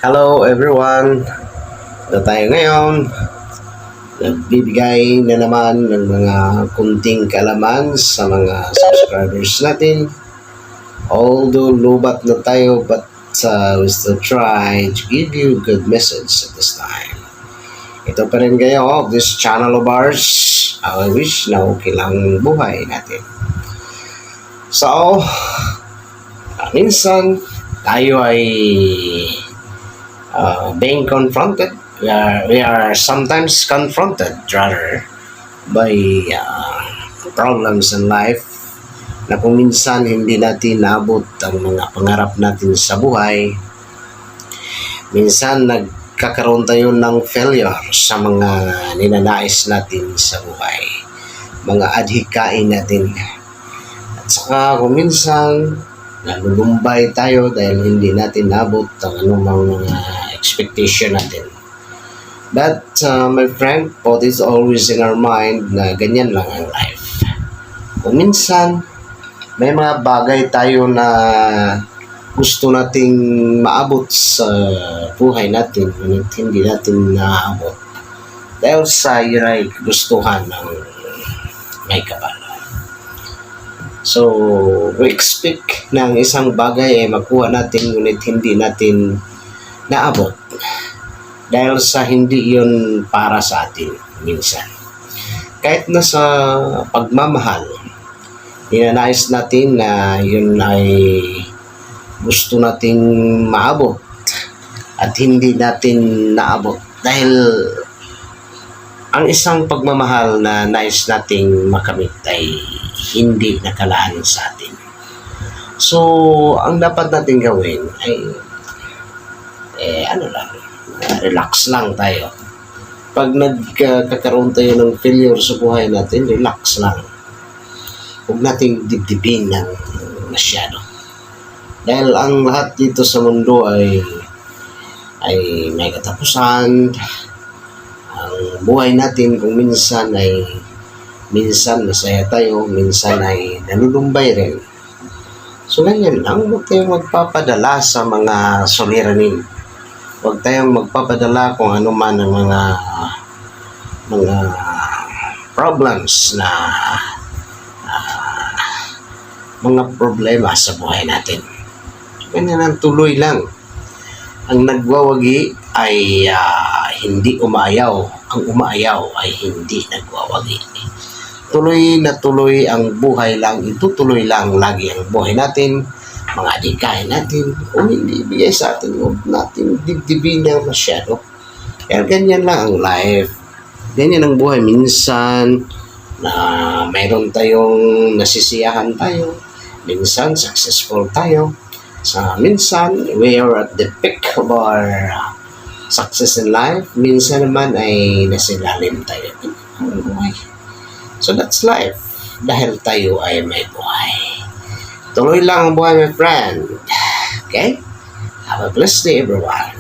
Hello everyone! Ito tayo ngayon. Nagbibigay na naman ng mga kunting kaalaman sa mga subscribers natin. Although lubat na tayo, but we still try to give you good message at this time. Ito pa rin kayo, this channel of ours. I wish na okay lang buhay natin. So, minsan tayo ay being confronted. We are sometimes confronted rather by problems in life na kung minsan hindi natin naabot ang mga pangarap natin sa buhay. Minsan nagkakaroon tayo ng failure sa mga ninanais natin sa buhay, mga adhikain natin. At saka kung minsan nalulumbay tayo dahil hindi natin naabot ang anumang expectation natin. But my friend, what is always in our mind na ganyan lang ang life. Kung minsan may mga bagay tayo na gusto nating maabot sa buhay natin, ngunit hindi natin naabot dahil sa iray gustuhan ng may kapal. So, we expect na ang isang bagay ay makuha natin ngunit hindi natin naabot dahil sa hindi yun para sa atin minsan. Kahit na sa pagmamahal, ninanais natin na yun ay gusto nating maabot at hindi natin naabot dahil ang isang pagmamahal na nais nating makamit ay hindi nakalaan sa atin. So, ang dapat natin gawin ay relax lang tayo. Pag nagkakaroon tayo ng failure sa buhay natin, relax lang. Huwag nating dibdibin ng masyado. Dahil ang lahat dito sa mundo ay may katapusan. Ang buhay natin kung minsan masaya tayo, minsan ay nalulumbay rin. So ganyan lang, huwag tayong magpapadala sa mga suliranin. Huwag tayong magpapadala kung ano man ang mga problems na mga problema sa buhay natin. So ganyan lang, tuloy lang. Ang nagwawagi ay hindi umaayaw. Ang umaayaw ay hindi nagwawagi. Tuloy na tuloy ang buhay lang. Itutuloy lang lagi ang buhay natin. Mga adikain natin. Kung hindi ibigay sa atin, huwag natin dibdibin na masyado. Kaya ganyan lang ang life. Ganyan ang buhay. Minsan na mayroon tayong nasisiyahan tayo. Minsan successful tayo. Minsan we are at the peak of our success in life. Minsan naman ay nasilalim tayo. So that's life. Dahil tayo ay may buhay. Tuloy lang ang buhay, my friend. Okay? Have a blessed day, everyone.